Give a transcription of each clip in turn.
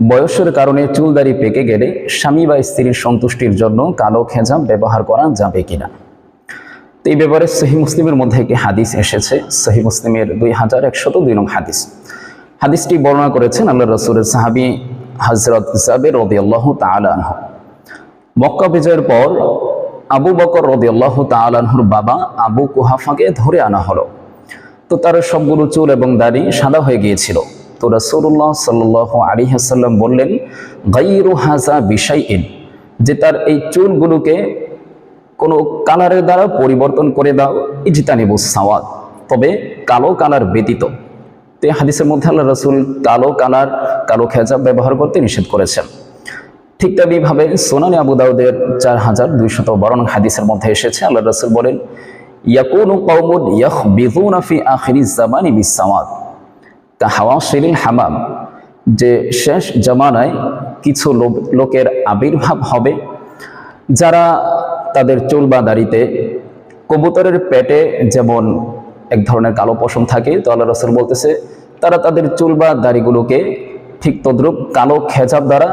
বয়সের কারণে চুলদাড়ি পেকে গেলে স্বামী বা স্ত্রীর সন্তুষ্টির জন্য কালো খেজাব ব্যবহার করা যাবে কিনা। তো এই ব্যাপারে সহিহ মুসলিমের মধ্যে একটি হাদিস এসেছে, সহিহ মুসলিমের 2102 নং হাদিস। হাদিসটি বর্ণনা করেছেন আল্লাহ রাসূলের সাহাবী হযরত জাবের রাদিয়াল্লাহু তাআলা আনহু। মক্কা বিজয়ের পর আবু বকর রাদিয়াল্লাহু তাআলা আনহুর বাবা আবু কুহাফাকে ধরে আনা হলো। তো তার সবগুলো চুল এবং দাড়ি সাদা হয়ে গিয়েছিল। তো রাসূলুল্লাহ সাল্লাল্লাহু আলাইহি ওয়াসাল্লাম বললেন, গায়রু হাযা বিশাইইন, যে তার এই চুলগুলোকে কোনো কালারের দ্বারা পরিবর্তন করে দাও, ইজতানিবুস সাওয়াদ, তবে কালো কালার ব্যতীত। তো এই হাদিসের মধ্যে আল্লাহ রাসূল কালো খেজাব ব্যবহার করতে নিষেধ করেছেন। ঠিক তেমনিভাবে সুনানে আবু দাউদের 4212 নং হাদিসের মধ্যে এসেছে, আল্লাহ রাসূল বলেন, ইয়াকুনু কওমুন ইয়াখবিযুনা ফি আখিরিজ জামানি বিস-সাওয়াদ কাহাওয়াশিরিল হামাম, যে শেষ জামানায় কিছু লোকের আবির্ভাব হবে যারা তাদের চুল বা দাড়িতে কবুতরের পেটে যেমন এক ধরনের কালো পশম থাকে, তো আল্লাহ রাসূল বলতেছে তারা তাদের চুল বা দাড়িগুলোকে ঠিক তদ্রূপ কালো খেজাব দ্বারা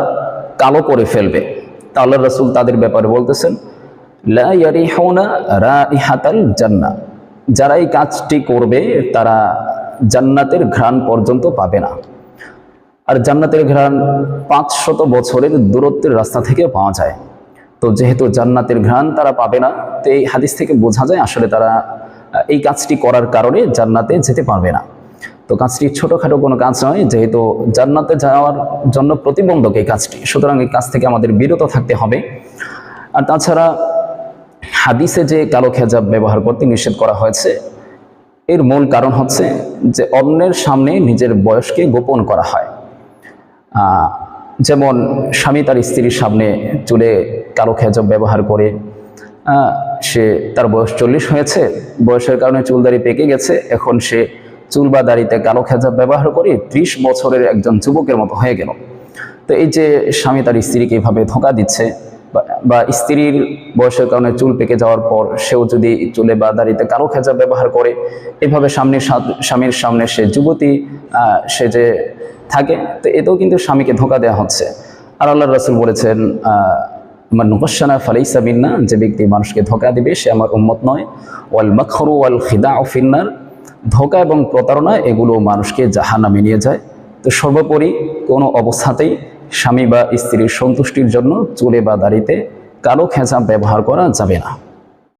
কালো করে ফেলবে। তা আল্লাহ রাসূল তাদের ব্যাপারে বলতেছেন, লা ইয়ারিহুনা রাইহাতাল জান্নাহ, যারা এই কাজটি করবে তারা জান্নাতের ঘ্রাণ পর্যন্ত পাবে না। আর জান্নাতের ঘ্রাণ 500 বছরের দূরত্বের রাস্তা থেকে পাওয়া যায়। তো যেহেতু জান্নাতের ঘ্রাণ তারা পাবে না, তো এই হাদিস থেকে বোঝা যায় আসলে তারা এই কাজটি করার কারণে জান্নাতে যেতে পারবে না। তো কাজটি ছোটোখাটো কোনো কাজ নয়, যেহেতু জান্নাতে যাওয়ার জন্য প্রতিবন্ধক এই কাজটি, সুতরাং এই কাজ থেকে আমাদের বিরত থাকতে হবে। আর তাছাড়া হাদিসে যে কালো খেজাব ব্যবহার করতে নিষেধ করা হয়েছে, এর মূল কারণ হচ্ছে যে অন্যের সামনে নিজের বয়সকে গোপন করা হয়। যেমন স্বামী তার স্ত্রীর সামনে চুলে কালো খেজাব ব্যবহার করে, সে তার বয়স 40 হয়েছে, বয়সের কারণে চুল দাড়ি পেকে গেছে, এখন সে চুল বা দাড়িতে কালো খেজাব ব্যবহার করে 30 বছরের একজন যুবকের মতো হয়ে গেল। তো এই যে স্বামী তার স্ত্রীকে এভাবে ধোঁকা দিচ্ছে, বা স্ত্রীর বয়সের কারণে চুল পেকে যাওয়ার পর সেও যদি চুলে বা দাড়িতে কালো খেজাব ব্যবহার করে, এভাবে স্বামীর সামনে সে যুবতী সে যে থাকে, তো এতেও কিন্তু স্বামীকে ধোঁকা দেওয়া হচ্ছে। আর আল্লাহর রাসূল বলেছেন, মান নুকাশশানা ফালাইসা মিন্না, যে ব্যক্তি মানুষকে ধোঁকা দিবে সে আমার উম্মত নয়। ওয়াল মাকরু ওয়াল খিদাউ ফিন্নার, ধোঁকা এবং প্রতারণা এগুলো মানুষকে জাহান্নামে নিয়ে যায়। তো সর্বোপরি কোনো অবস্থাতেই স্বামী বা স্ত্রীর সন্তুষ্টির জন্য চুলে বা দাড়িতে কালো খেজাব ব্যবহার করা যাবে না।